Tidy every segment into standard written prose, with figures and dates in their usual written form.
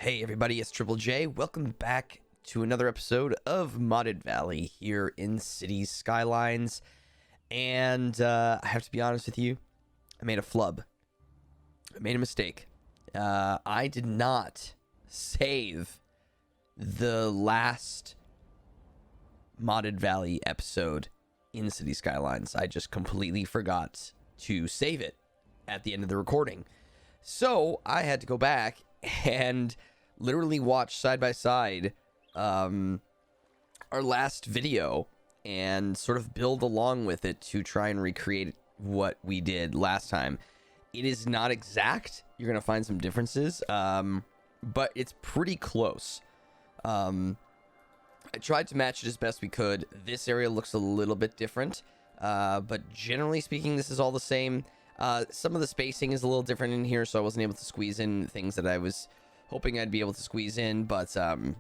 Hey everybody, it's Triple J. Welcome back to another episode of Modded Valley here in Cities Skylines. And I have to be honest with you, I made a flub. I made a mistake. I did not save the last Modded Valley episode in City Skylines. I just completely forgot to save it at the end of the recording. So I had to go back and literally watch side by side our last video and sort of build along with it to try and recreate what we did last time. It is not exact. You're going to find some differences, but it's pretty close. I tried to match it as best we could. This area looks a little bit different, but generally speaking, this is all the same. Some of the spacing is a little different in here, so I wasn't able to squeeze in things that I was hoping I'd be able to squeeze in, but I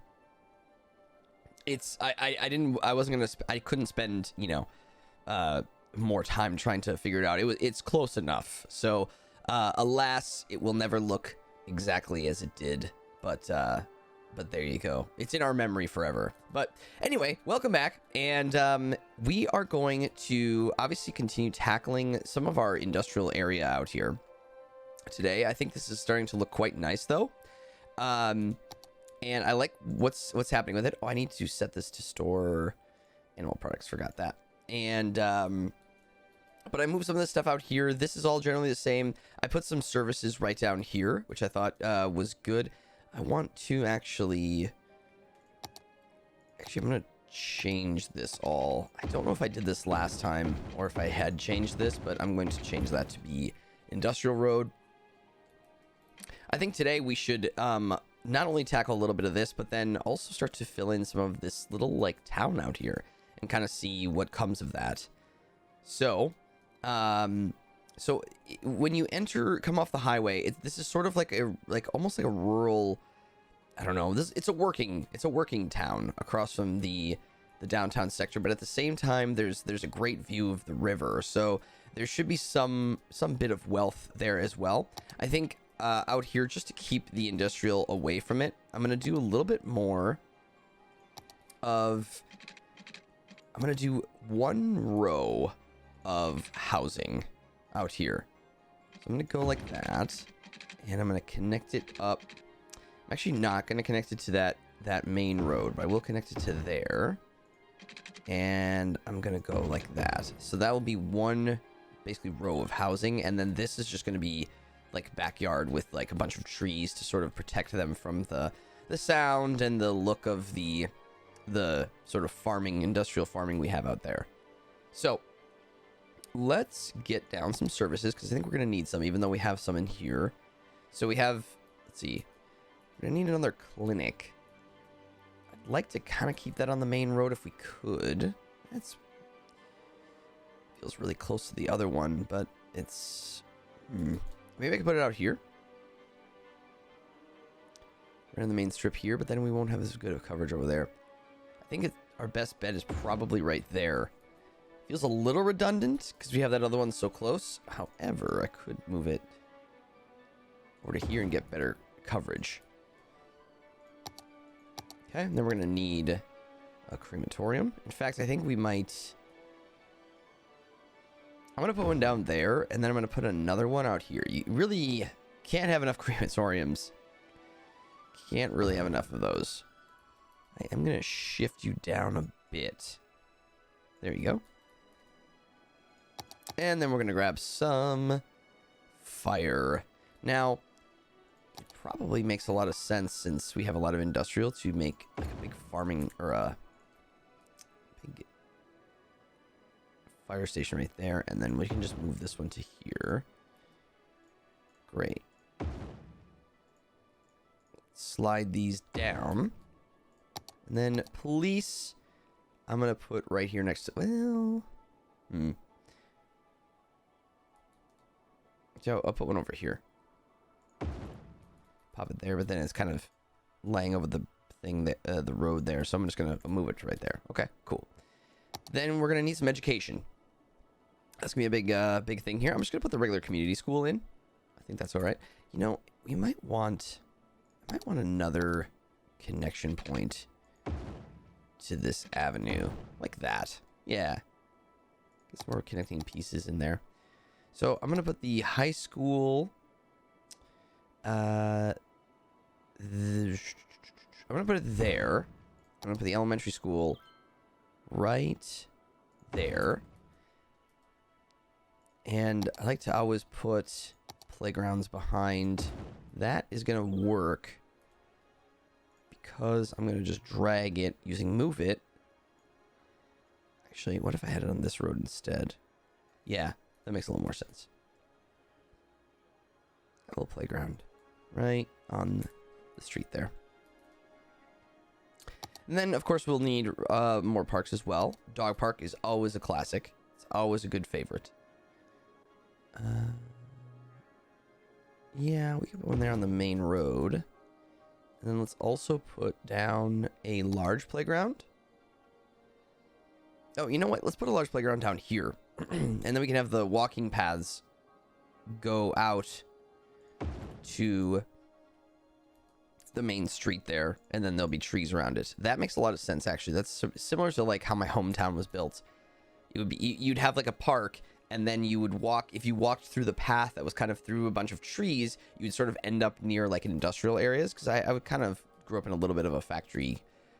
couldn't spend, more time trying to figure it out. It's close enough. So, alas, it will never look exactly as it did, but there you go. It's in our memory forever. But anyway, welcome back. And we are going to obviously continue tackling some of our industrial area out here today. I think this is starting to look quite nice, though. And I like what's happening with it. Oh, I need to set this to store animal products. Forgot that. And but I moved some of this stuff out here. This is all generally the same. I put some services right down here, which I thought was good. I want to actually, I'm going to change this all. I don't know if I did this last time or if I had changed this, but I'm going to change that to be industrial road. I think today we should not only tackle a little bit of this, but then also start to fill in some of this little like town out here and kind of see what comes of that. So, when you come off the highway, this is sort of like almost like a rural, I don't know, it's a working town across from the downtown sector, but at the same time there's a great view of the river, so there should be some bit of wealth there as well. I think out here, just to keep the industrial away from it, I'm gonna do a little bit more of, I'm gonna do one row of housing out here. So I'm going to go like that, and I'm going to connect it up. I'm actually not going to connect it to that main road, but I will connect it to there. And I'm going to go like that. So that will be one basically row of housing, and then this is just going to be like backyard with like a bunch of trees to sort of protect them from the sound and the look of the sort of industrial farming we have out there. So let's get down some services, because I think we're going to need some, even though we have some in here. So we have, let's see, we're going to need another clinic. I'd like to kind of keep that on the main road if we could. That's feels really close to the other one, but it's, maybe I could put it out here. Right on the main strip here, but then we won't have as good of coverage over there. I think our best bet is probably right there. Feels a little redundant because we have that other one so close. However, I could move it over to here and get better coverage. Okay, and then we're going to need a crematorium. In fact, I think we might... I'm going to put one down there, and then I'm going to put another one out here. You really can't have enough crematoriums. Can't really have enough of those. I am going to shift you down a bit. There you go. And then we're going to grab some fire. Now, it probably makes a lot of sense, since we have a lot of industrial, to make like a big farming or a big fire station right there. And then we can just move this one to here. Great. Slide these down. And then police, I'm going to put right here next to, well, so I'll put one over here. Pop it there, but then it's kind of laying over the thing, that the road there. So I'm just going to move it right there. Okay, cool. Then we're going to need some education. That's going to be a big thing here. I'm just going to put the regular community school in. I think that's all right. You know, we might want... might want another connection point to this avenue. Like that. Yeah. Get some more connecting pieces in there. So I'm going to put the high school... I'm going to put it there. I'm going to put the elementary school right there. And I like to always put playgrounds behind. That is going to work because I'm going to just drag it using move it. Actually, what if I had it on this road instead? Yeah, that makes a little more sense. A little playground right on the street there. And then, of course, we'll need more parks as well. Dog park is always a classic. It's always a good favorite. Yeah, we can put one there on the main road. And then let's also put down a large playground. Oh, you know what? Let's put a large playground down here. And then we can have the walking paths go out to the main street there. And then there'll be trees around it. That makes a lot of sense, actually. That's similar to like how my hometown was built. It would be, you'd have like a park, and then you would walk, if you walked through the path that was kind of through a bunch of trees, you would sort of end up near like industrial areas. Because I would kind of grew up in a little bit of a factory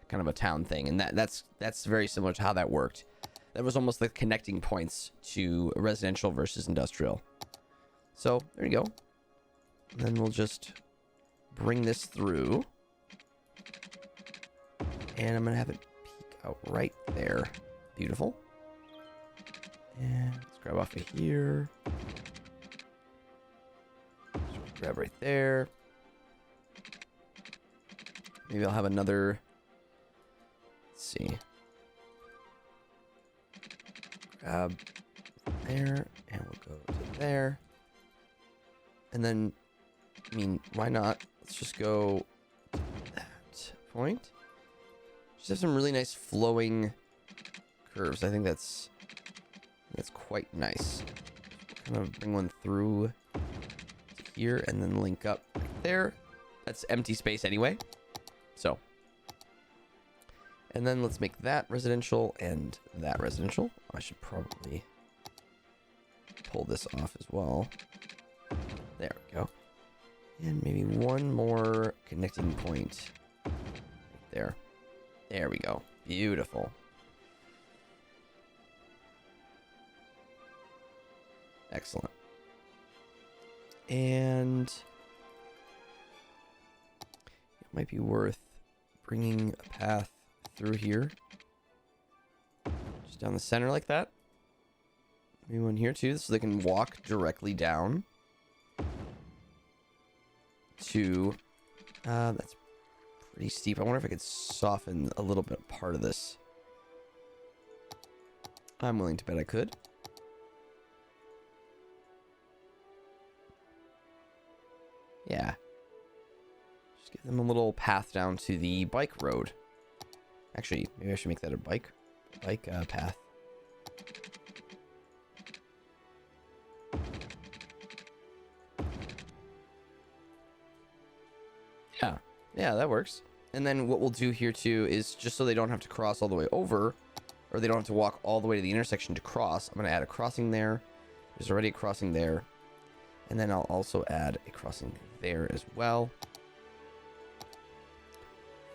kind of a town thing, and that's very similar to how that worked. That was almost like connecting points to residential versus industrial. So there you go. And then we'll just bring this through, and I'm gonna have it peek out right there. Beautiful. And let's grab off of here. Just grab right there. Maybe I'll have another. Let's see. Grab there, and we'll go to there. And then, I mean, why not? Let's just go to that point. Just have some really nice flowing curves. I think that's quite nice. Kind of bring one through to here and then link up right there. That's empty space anyway. So. And then let's make that residential and that residential. I should probably pull this off as well. There we go. And maybe one more connecting point right there. There we go. Beautiful. Excellent. And it might be worth bringing a path through here. Just down the center like that. Maybe one here too, so they can walk directly down to... that's pretty steep. I wonder if I could soften a little bit part of this. I'm willing to bet I could. Yeah. Just give them a little path down to the bike road. Actually, maybe I should make that a bike path. Yeah, that works. And then what we'll do here too is, just so they don't have to cross all the way over, or they don't have to walk all the way to the intersection to cross, I'm going to add a crossing there. There's already a crossing there. And then I'll also add a crossing there as well.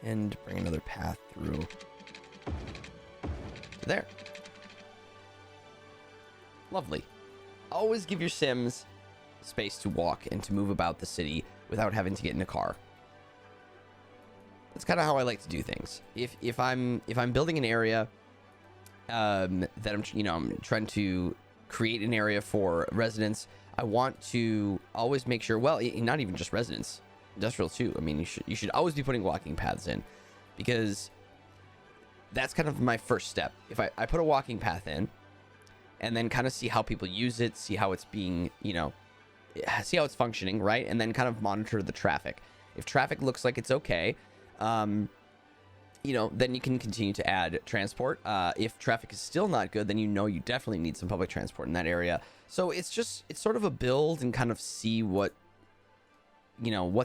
And bring another path through to there. Lovely. Always give your Sims space to walk and to move about the city without having to get in a car. That's kind of how I like to do things. If I'm building an area that I'm trying to create an area for residents, I want to always make sure, well, not even just residents, industrial too. I mean, you should always be putting walking paths in, because that's kind of my first step. If I put a walking path in, and then kind of see how people use it, see how it's being, see how it's functioning, right? And then kind of monitor the traffic. If traffic looks like it's okay, then you can continue to add transport. If traffic is still not good, then you definitely need some public transport in that area. So it's sort of a build and kind of see what's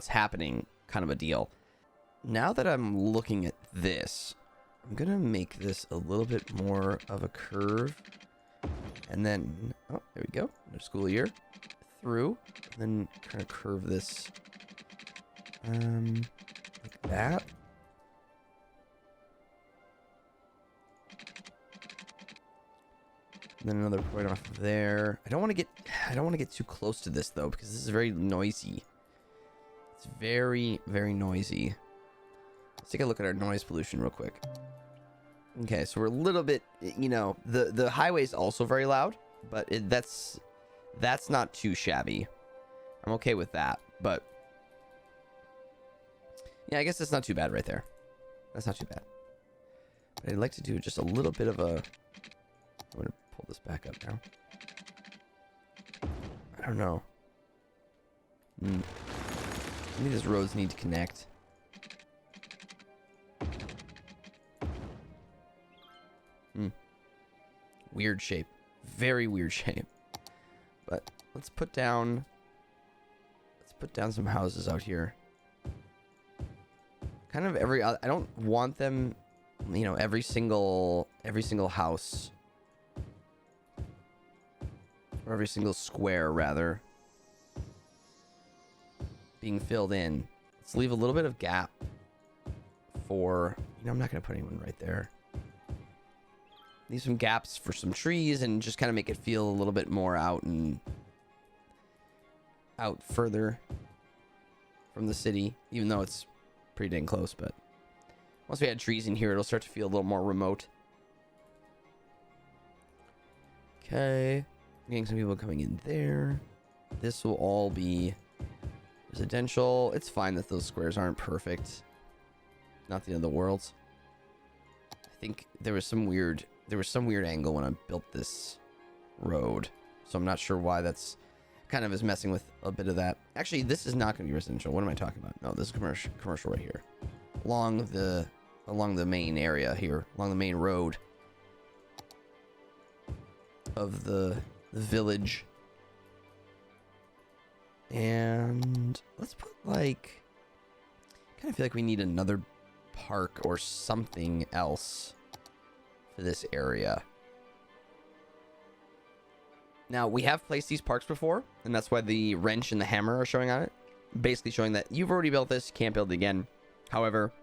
happening kind of a deal. Now that I'm looking at this, I'm going to make this a little bit more of a curve. And then, oh, there we go. Another school year through. And then kind of curve this like that. And then another point off of there. I don't want to get too close to this though, because this is very noisy. It's very, very noisy. Let's take a look at our noise pollution real quick. Okay, so we're a little bit, you know, the highway is also very loud, but that's not too shabby. I'm okay with that, but yeah, I guess that's not too bad right there. That's not too bad. But I'd like to do just a little bit of a. I'm gonna pull this back up now. I don't know. Maybe these roads need to connect. Weird shape. Very weird shape. But let's put down some houses out here. Kind of I don't want them, you know, every single house, or every single square rather, being filled in. Let's leave a little bit of gap for, you know, I'm not going to put anyone right there. Leave some gaps for some trees and just kind of make it feel a little bit more out further from the city, even though it's pretty dang close. But once we add trees in here, it'll start to feel a little more remote. Okay, getting some people coming in there. This will all be residential. It's fine that those squares aren't perfect. Not the end of the world. I think there was some weird angle when I built this road, so I'm not sure why that's kind of is messing with a bit of that. Actually, this is not going to be residential. What am I talking about? No, this is commercial right here, along the main area here, along the main road of the village. And let's put like, kind of feel like we need another park or something else for this area. Now, we have placed these parks before, and that's why the wrench and the hammer are showing on it. Basically showing that you've already built this, you can't build it again. However,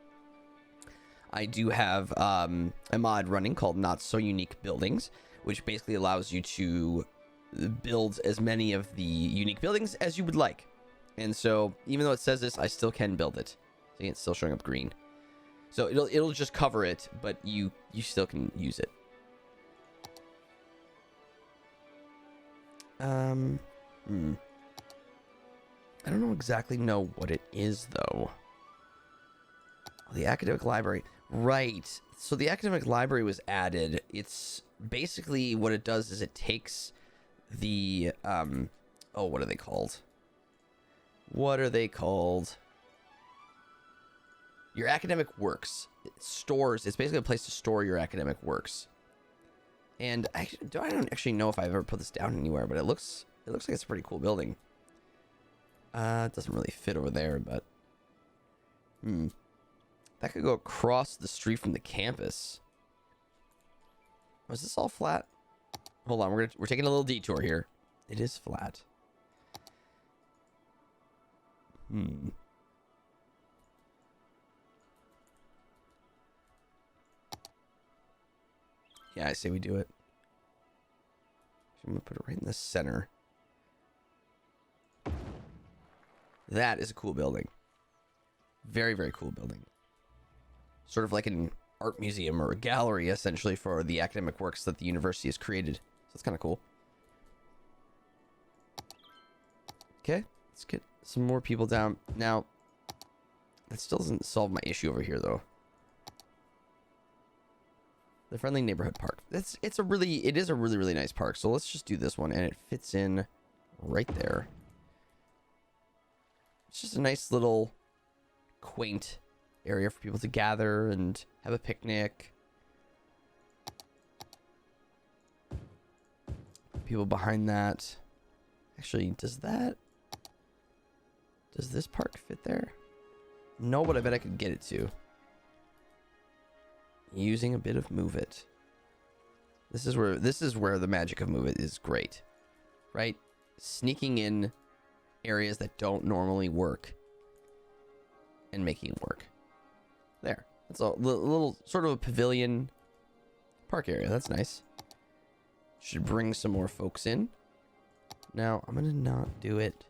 I do have a mod running called Not So Unique Buildings, which basically allows you to build as many of the unique buildings as you would like. And so, even though it says this, I still can build it. See, it's still showing up green. So it'll just cover it, but you still can use it. I don't exactly know what it is though. The academic library, right? So the academic library was added. It's basically what it does is it takes the oh, what are they called? What are they called? Your academic works. It stores. It's basically a place to store your academic works. And I don't actually know if I've ever put this down anywhere, but it looks like it's a pretty cool building. It doesn't really fit over there, but that could go across the street from the campus. Oh, is this all flat? Hold on, we're taking a little detour here. It is flat. Yeah, I say we do it. I'm going to put it right in the center. That is a cool building. Very, very cool building. Sort of like an art museum or a gallery, essentially, for the academic works that the university has created. So it's kind of cool. Okay, let's get some more people down. Now, that still doesn't solve my issue over here, though. The Friendly Neighborhood Park. It is a really nice park. So let's just do this one, and it fits in right there. It's just a nice little quaint area for people to gather and have a picnic. People behind that. Actually, does this park fit there? No, but I bet I could get it to. Using a bit of Move It. This is where the magic of Move It is great. Right? Sneaking in areas that don't normally work and making it work. There. That's a little sort of a pavilion park area. That's nice. Should bring some more folks in. Now, I'm going to not do it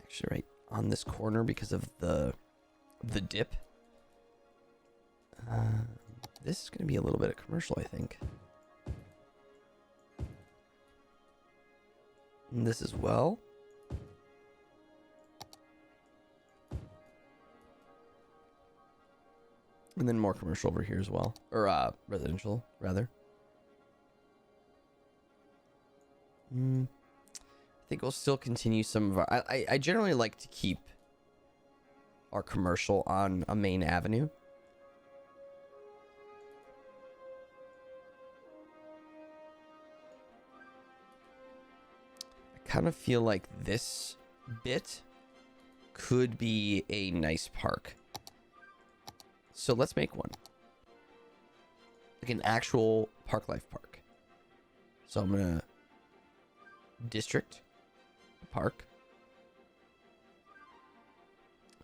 actually right on this corner because of the dip. This is going to be a little bit of commercial, I think. And this as well. And then more commercial over here as well. Or residential, rather. I think we'll still continue some of our... I generally like to keep our commercial on a main avenue. I kind of feel like this bit could be a nice park. So let's make one. Like an actual Park Life park. So I'm going to district park.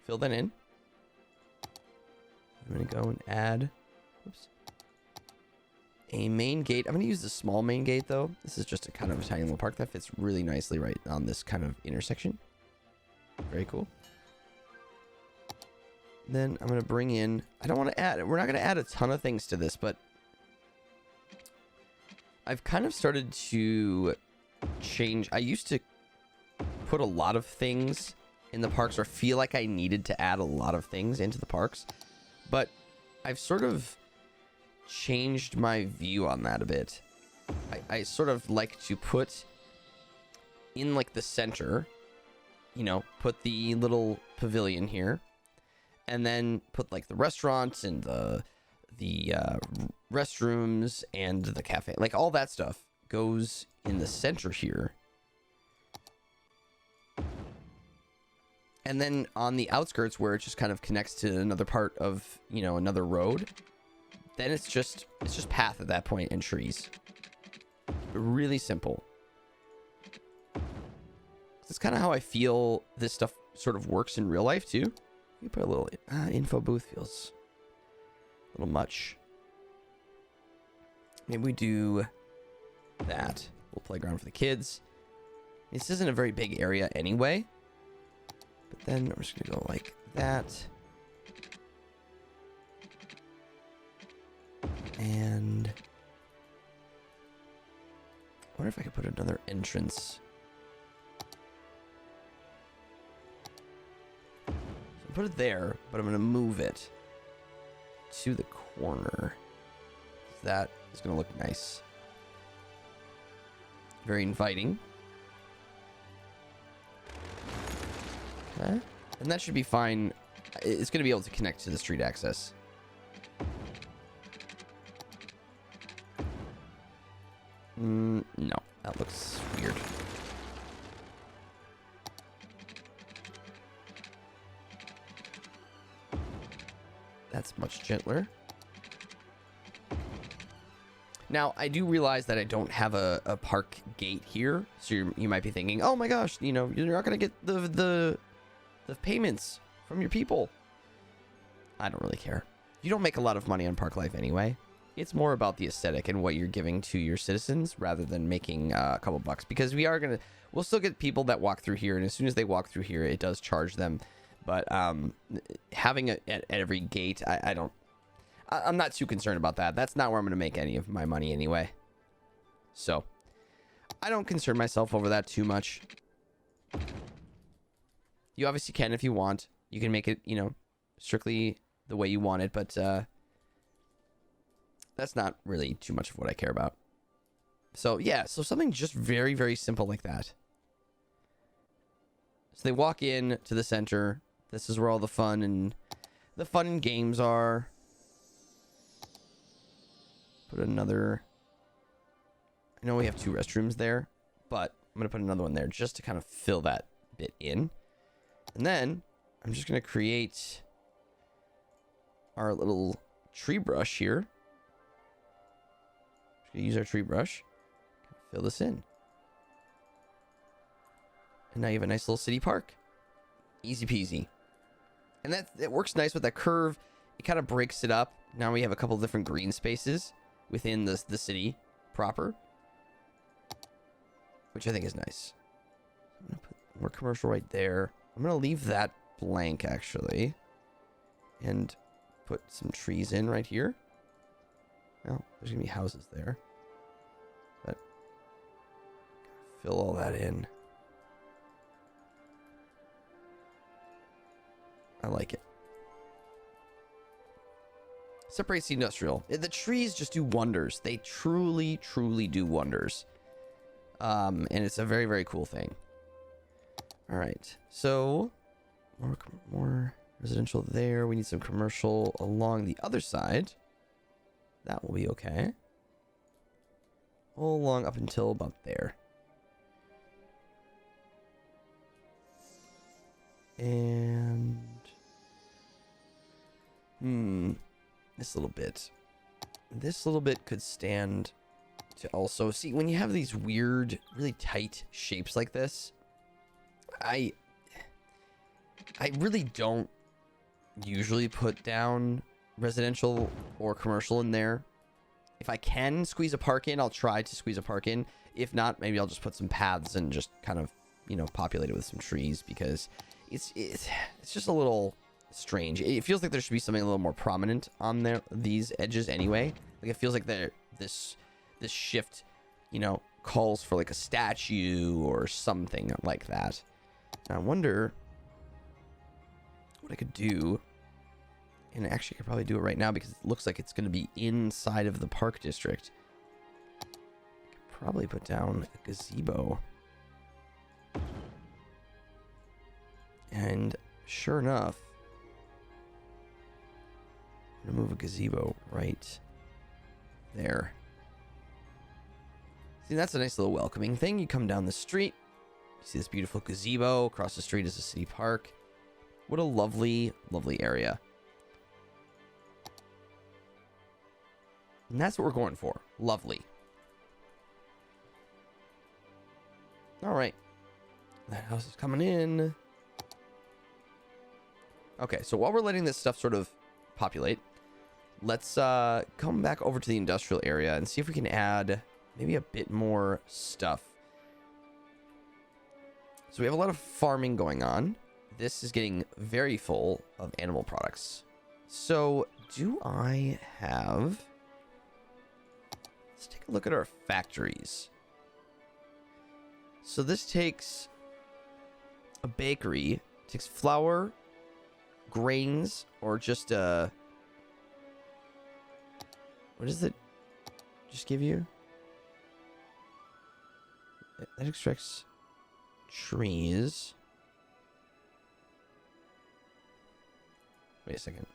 Fill that in. I'm going to go and add a main gate. I'm going to use the small main gate though. This is just a kind of a tiny little park that fits really nicely right on this kind of intersection. Very cool. Then I'm going to bring in, I don't want to add, we're not going to add a ton of things to this, but I've kind of started to change. I used to put a lot of things in the parks, or feel like I needed to add a lot of things into the parks, but I've sort of changed my view on that a bit. I sort of like to put in like the center, you know, put the little pavilion here. And then put like the restaurant and the restrooms and the cafe. Like all that stuff goes in the center here. And then on the outskirts where it just kind of connects to another part of, you know, another road. Then it's just path at that point and trees. Really simple. That's kind of how I feel this stuff sort of works in real life too. You put a little info booth, feels a little much. Maybe we do that. Little playground for the kids. This isn't a very big area anyway. But then I'm just going to go like that. And I wonder if I could put another entrance. Put it there, but I'm going to move it to the corner. That is going to look nice. Very inviting. Okay. And that should be fine. It's going to be able to connect to the street access. No, that looks weird. That's much gentler. Now, I do realize that I don't have a park gate here. So you might be thinking, oh my gosh, you know, you're not going to get the payments from your people. I don't really care. You don't make a lot of money on Park Life anyway. It's more about the aesthetic and what you're giving to your citizens rather than making a couple bucks. Because we'll still get people that walk through here. And as soon as they walk through here, it does charge them. But having it at every gate, I'm not too concerned about that. That's not where I'm going to make any of my money anyway. So I don't concern myself over that too much. You obviously can if you want. You can make it, you know, strictly the way you want it. But that's not really too much of what I care about. So yeah, so something just very, very simple like that. So they walk in to the center. This is where all the fun and games are. Put another. I know we have 2 restrooms there, but I'm gonna put another one there just to kind of fill that bit in. And then I'm just gonna create our little tree brush here. Just gonna use our tree brush. Fill this in. And now you have a nice little city park. Easy peasy. And that works nice with that curve. It kind of breaks it up. Now we have a couple different green spaces within the city proper, which I think is nice. I'm going to put more commercial right there. I'm going to leave that blank, actually, and put some trees in right here. Well, there's going to be houses there, but fill all that in. I like it. Separates the industrial. The trees just do wonders. They truly, truly do wonders. And it's a very, very cool thing. All right. So, more residential there. We need some commercial along the other side. That will be okay. All along up until about there. And... This little bit could stand to also see when you have these weird, really tight shapes like this. I really don't usually put down residential or commercial in there. If I can squeeze a park in, I'll try to squeeze a park in. If not, maybe I'll just put some paths and just kind of, you know, populate it with some trees, because it's just a little strange. It feels like there should be something a little more prominent on these edges anyway. Like, it feels like this shift, you know, calls for like a statue or something like that. And I wonder what I could do. And actually, I could probably do it right now because it looks like it's going to be inside of the park district. I could probably put down a gazebo. And sure enough, I'm gonna move a gazebo right there. See, that's a nice little welcoming thing. You come down the street, you see this beautiful gazebo. Across the street is a city park. What a lovely, lovely area. And that's what we're going for. Lovely. All right. That house is coming in. Okay, so while we're letting this stuff sort of populate, let's come back over to the industrial area and see if we can add maybe a bit more stuff. So we have a lot of farming going on. This is getting very full of animal products. So do I have... Let's take a look at our factories. So this takes a bakery, takes flour, grains, or just what does it just give you? That extracts trees. Wait a second.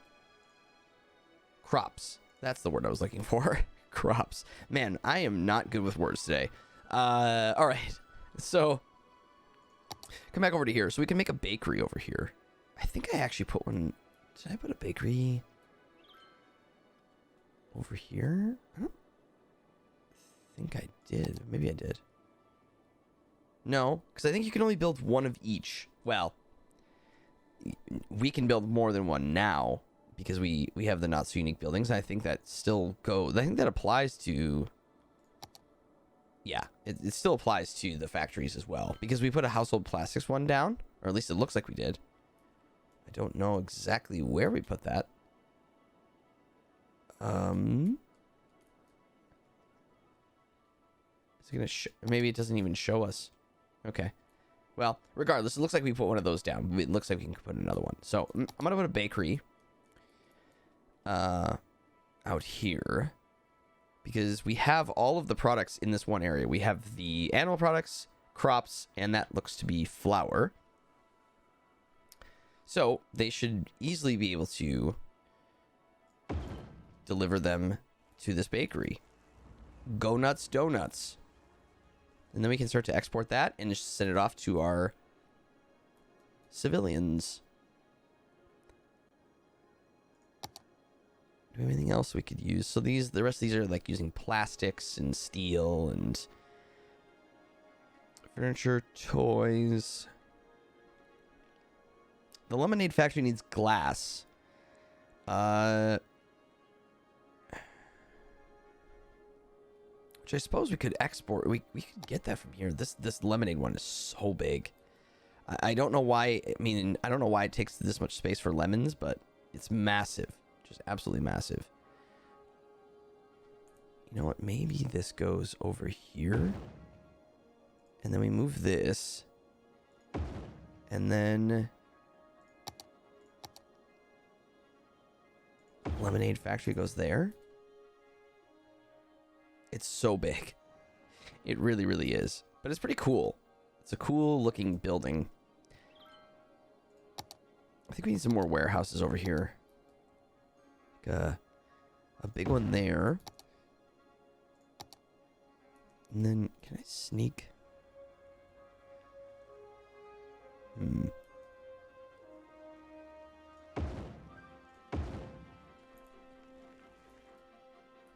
Crops. That's the word I was looking for. Crops. Man, I am not good with words today. All right. So come back over to here. So we can make a bakery over here. I think I actually put one. Did I put a bakery over here? I don't think I did. Maybe I did. No, because I think you can only build one of each. Well, we can build more than one now because we have the not so unique buildings. I think that still goes. I think that applies to. Yeah, it still applies to the factories as well because we put a household plastics one down, or at least it looks like we did. I don't know exactly where we put that. Is it gonna maybe it doesn't even show us. Okay. Well, regardless, it looks like we put one of those down. It looks like we can put another one. So I'm gonna put a bakery out here because we have all of the products in this one area. We have the animal products, crops, and that looks to be flour. So they should easily be able to deliver them to this bakery. Go nuts, donuts. And then we can start to export that and just send it off to our civilians. Do we have anything else we could use? So the rest of these are like using plastics and steel and furniture, toys. The lemonade factory needs glass. Which I suppose we could export. We could get that from here. This lemonade one is so big. I don't know why. I mean, I don't know why it takes this much space for lemons, but it's massive. Just absolutely massive. You know what? Maybe this goes over here. And then we move this. And then lemonade factory goes there. It's so big. It really, really is. But it's pretty cool. It's a cool looking building. I think we need some more warehouses over here. Like a big one there. And then, can I sneak?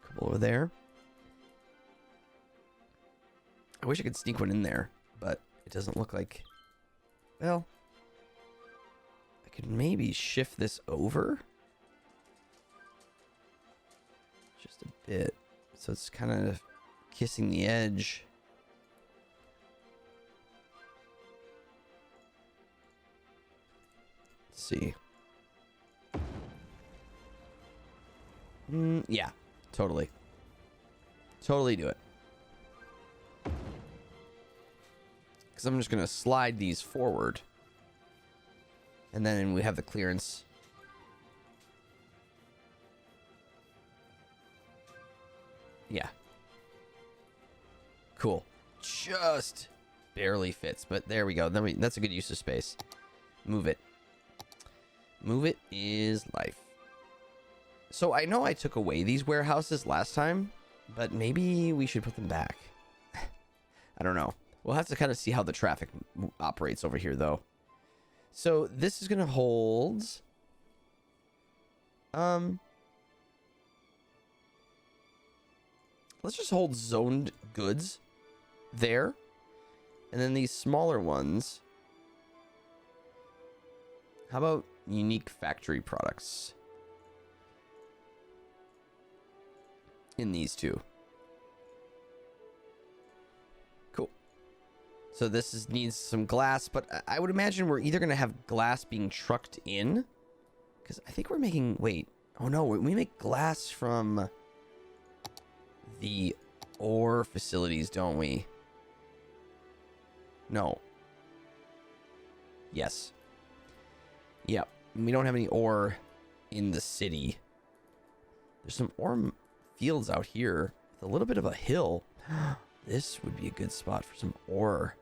Couple over there. I wish I could sneak one in there, but it doesn't look like... Well, I could maybe shift this over. Just a bit. So it's kind of kissing the edge. Let's see. Yeah, totally. Totally do it. Because I'm just going to slide these forward. And then we have the clearance. Yeah. Cool. Just barely fits, but there we go. Then that's a good use of space. Move it. Move it is life. So I know I took away these warehouses last time, but maybe we should put them back. I don't know. We'll have to kind of see how the traffic operates over here, though. So this is going to hold... Let's just hold zoned goods there. And then these smaller ones... How about unique factory products? In these two. So this needs some glass, but I would imagine we're either going to have glass being trucked in. Because I think we're making... Wait. Oh, no. We make glass from the ore facilities, don't we? No. Yes. Yep. We don't have any ore in the city. There's some ore fields out here with a little bit of a hill. This would be a good spot for some ore.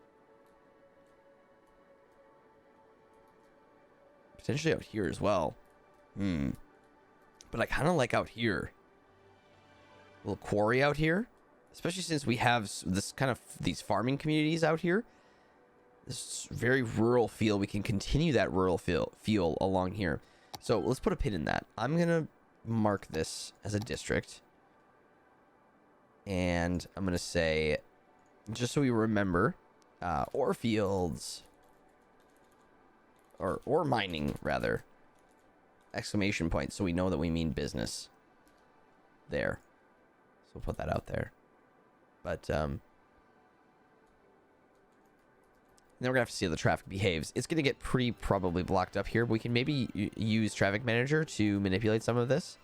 Potentially out here as well. But I kind of like out here. A little quarry out here. Especially since we have this kind of these farming communities out here. This very rural feel. We can continue that rural feel along here. So let's put a pin in that. I'm going to mark this as a district. And I'm going to say, just so we remember, ore fields. Or mining, rather. Exclamation point, so we know that we mean business. There. So we'll put that out there. But, then we're going to have to see how the traffic behaves. It's going to get pretty probably blocked up here, but we can maybe use Traffic Manager to manipulate some of this.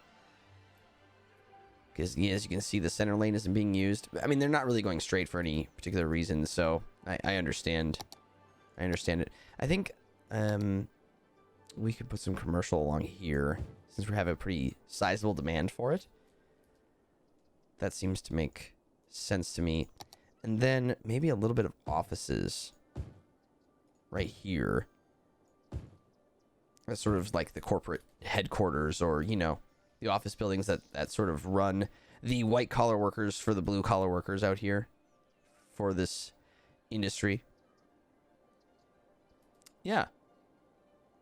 Because, yeah, as you can see, the center lane isn't being used. I mean, they're not really going straight for any particular reason, so I understand. I understand it. I think... we could put some commercial along here since we have a pretty sizable demand for it. That seems to make sense to me. And then maybe a little bit of offices right here. That's sort of like the corporate headquarters, or, you know, the office buildings that sort of run the white collar workers for the blue collar workers out here for this industry. Yeah.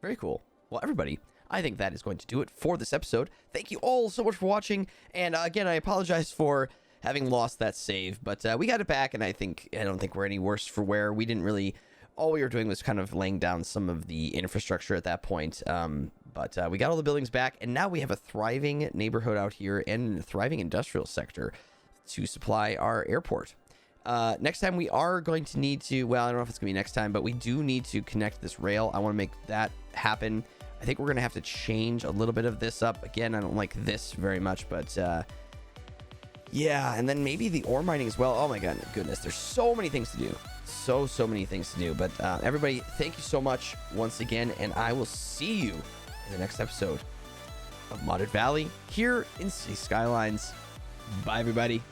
Very cool. Well, everybody, I think that is going to do it for this episode. Thank you all so much for watching. And again, I apologize for having lost that save, but we got it back, and I don't think we're any worse for wear. We didn't really... All we were doing was kind of laying down some of the infrastructure at that point. But we got all the buildings back, and now we have a thriving neighborhood out here and a thriving industrial sector to supply our airport. Next time we are going to need to, well, I don't know if it's gonna be next time, but we do need to connect this rail. I want to make that happen. I think we're gonna have to change a little bit of this up. Again, I don't like this very much, but yeah, and then maybe the ore mining as well. Oh my goodness, there's so many things to do. So many things to do. But everybody, thank you so much once again, and I will see you in the next episode of Modded Valley here in City Skylines. Bye, everybody.